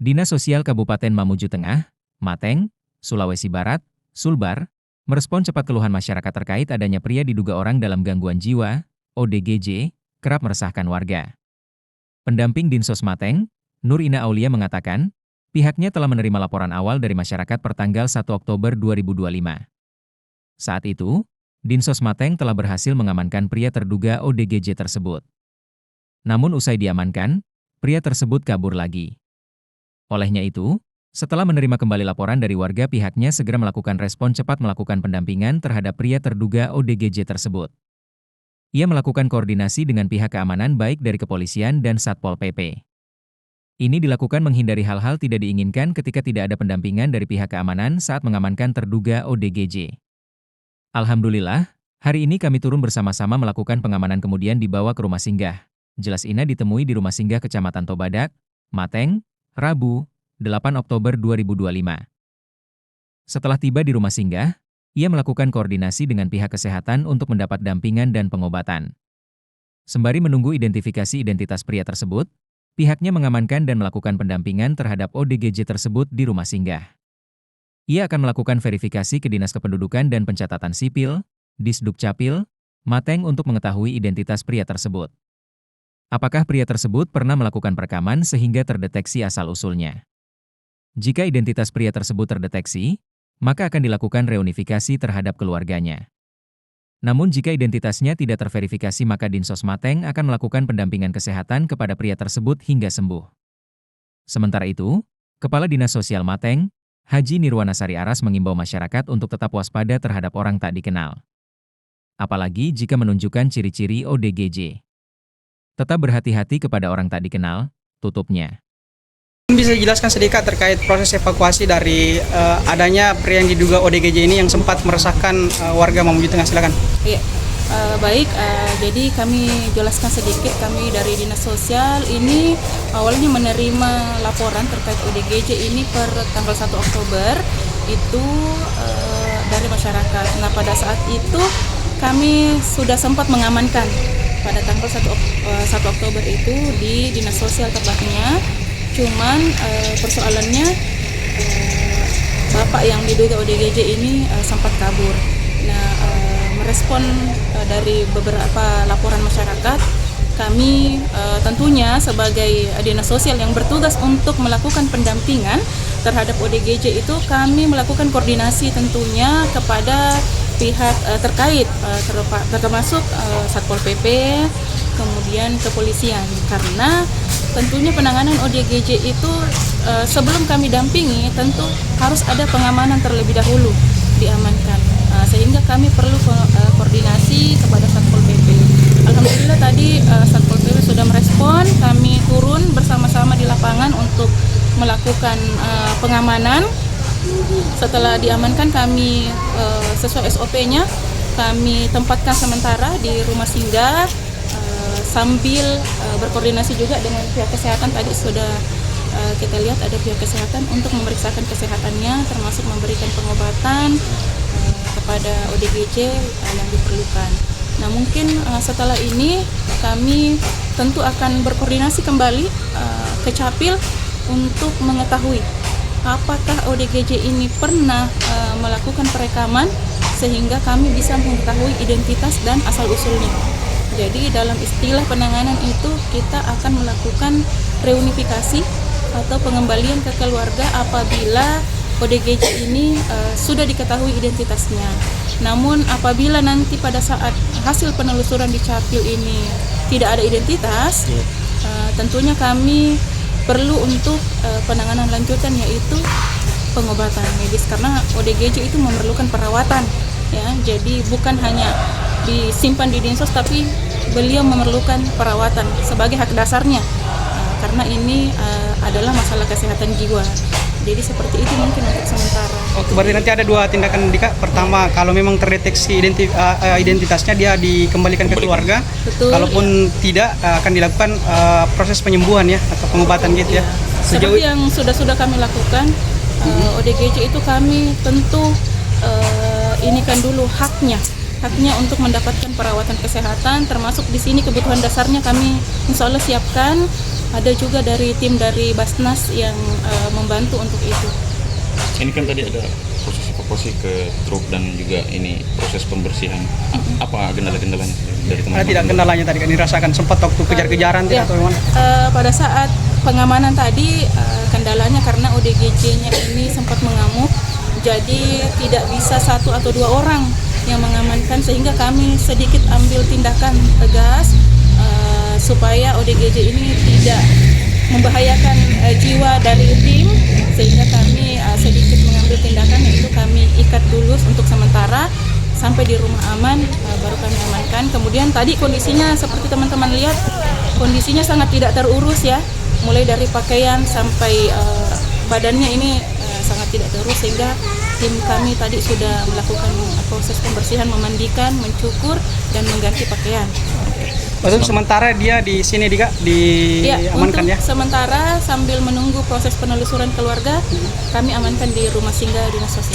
Dinas Sosial Kabupaten Mamuju Tengah, Mateng, Sulawesi Barat, Sulbar, merespon cepat keluhan masyarakat terkait adanya pria diduga orang dalam gangguan jiwa, ODGJ, kerap meresahkan warga. Pendamping Dinsos Mateng, Nur Ina Aulia mengatakan, pihaknya telah menerima laporan awal dari masyarakat pertanggal 1 Oktober 2025. Saat itu, Dinsos Mateng telah berhasil mengamankan pria terduga ODGJ tersebut. Namun usai diamankan, pria tersebut kabur lagi. Olehnya itu, setelah menerima kembali laporan dari warga, pihaknya segera melakukan respon cepat melakukan pendampingan terhadap pria terduga ODGJ tersebut. Ia melakukan koordinasi dengan pihak keamanan baik dari kepolisian dan Satpol PP. Ini dilakukan menghindari hal-hal tidak diinginkan ketika tidak ada pendampingan dari pihak keamanan saat mengamankan terduga ODGJ. Alhamdulillah, hari ini kami turun bersama-sama melakukan pengamanan kemudian dibawa ke rumah singgah. Jelas Ina ditemui di rumah singgah Kecamatan Tobadak, Mateng, Rabu, 8 Oktober 2025. Setelah tiba di rumah singgah, ia melakukan koordinasi dengan pihak kesehatan untuk mendapat dampingan dan pengobatan. Sembari menunggu identifikasi identitas pria tersebut, pihaknya mengamankan dan melakukan pendampingan terhadap ODGJ tersebut di rumah singgah. Ia akan melakukan verifikasi ke Dinas Kependudukan dan Pencatatan Sipil, Disdukcapil, Mateng untuk mengetahui identitas pria tersebut. Apakah pria tersebut pernah melakukan perekaman sehingga terdeteksi asal-usulnya? Jika identitas pria tersebut terdeteksi, maka akan dilakukan reunifikasi terhadap keluarganya. Namun jika identitasnya tidak terverifikasi, maka Dinsos Mateng akan melakukan pendampingan kesehatan kepada pria tersebut hingga sembuh. Sementara itu, Kepala Dinas Sosial Mateng, Haji Nirwanasari Aras mengimbau masyarakat untuk tetap waspada terhadap orang tak dikenal. Apalagi jika menunjukkan ciri-ciri ODGJ. Tetap berhati-hati kepada orang tak dikenal, tutupnya. Bisa dijelaskan sedikit terkait proses evakuasi dari adanya pria yang diduga ODGJ ini yang sempat meresahkan warga Mamuju Tengah, silakan. Iya, baik. Jadi kami jelaskan sedikit, kami dari Dinas Sosial ini awalnya menerima laporan terkait ODGJ ini per tanggal 1 Oktober itu dari masyarakat. Nah, pada saat itu kami sudah sempat mengamankan pada tanggal 1 Oktober itu di Dinas Sosial tepatnya. Cuman persoalannya bapak yang diduga ODGJ ini sempat kabur. Nah, merespon dari beberapa laporan masyarakat, kami tentunya sebagai Dinas Sosial yang bertugas untuk melakukan pendampingan terhadap ODGJ itu, kami melakukan koordinasi tentunya kepada pihak terkait, termasuk Satpol PP, kemudian kepolisian, karena tentunya penanganan ODGJ itu sebelum kami dampingi tentu harus ada pengamanan terlebih dahulu diamankan, sehingga kami perlu koordinasi kepada Satpol PP. Alhamdulillah tadi Satpol PP sudah merespon, kami turun bersama-sama di lapangan untuk melakukan pengamanan. Setelah diamankan, kami sesuai SOP-nya kami tempatkan sementara di rumah singgah sambil berkoordinasi juga dengan pihak kesehatan. Tadi sudah kita lihat ada pihak kesehatan untuk memeriksakan kesehatannya, termasuk memberikan pengobatan kepada ODGJ yang diperlukan. Nah, mungkin setelah ini kami tentu akan berkoordinasi kembali ke Capil untuk mengetahui apakah ODGJ ini pernah melakukan perekaman sehingga kami bisa mengetahui identitas dan asal-usulnya. Jadi dalam istilah penanganan itu kita akan melakukan reunifikasi atau pengembalian ke keluarga apabila ODGJ ini sudah diketahui identitasnya. Namun apabila nanti pada saat hasil penelusuran di Capil ini tidak ada identitas, tentunya kami perlu untuk penanganan lanjutan, yaitu pengobatan medis, karena ODGJ itu memerlukan perawatan, ya. Jadi bukan hanya disimpan di Dinsos, tapi beliau memerlukan perawatan sebagai hak dasarnya, karena ini adalah masalah kesehatan jiwa. Jadi seperti itu mungkin untuk sementara. Oke, berarti nanti ada dua tindakan, Dika. Pertama, kalau memang terdeteksi identitasnya, dia dikembalikan ke keluarga. Betul. Kalaupun tidak, akan dilakukan proses penyembuhan ya, atau pengobatan gitu ya. Seperti yang sudah kami lakukan, ODGJ itu kami tentu ini kan dulu haknya untuk mendapatkan perawatan kesehatan, termasuk di sini kebutuhan dasarnya kami insya Allah siapkan. ada juga dari tim dari Basnas yang membantu untuk itu. Ini kan tadi ada proses evakuasi ke truk dan juga ini proses pembersihan. Apa kendala-kendalanya dari Ada teman-teman? tidak kendalanya tadi kan dirasakan sempat waktu kejar-kejaran Ya, tidak atau gimana? pada saat pengamanan tadi kendalanya karena ODGJ-nya ini sempat mengamuk, jadi tidak bisa 1 atau 2 orang yang mengamankan, sehingga kami sedikit ambil tindakan tegas supaya ODGJ ini tidak membahayakan jiwa dari tim, sehingga kami sedikit mengambil tindakan, yaitu kami ikat dulu untuk sementara sampai di rumah aman, baru kami amankan. Kemudian tadi kondisinya seperti teman-teman lihat, kondisinya sangat tidak terurus ya, mulai dari pakaian sampai badannya ini sangat tidak terurus, sehingga tim kami tadi sudah melakukan proses pembersihan, memandikan, mencukur, dan mengganti pakaian. Untuk sementara dia di sini Ya, diamankan untuk ya? sementara sambil menunggu proses penelusuran keluarga, kami amankan di rumah singgah dinas sosial.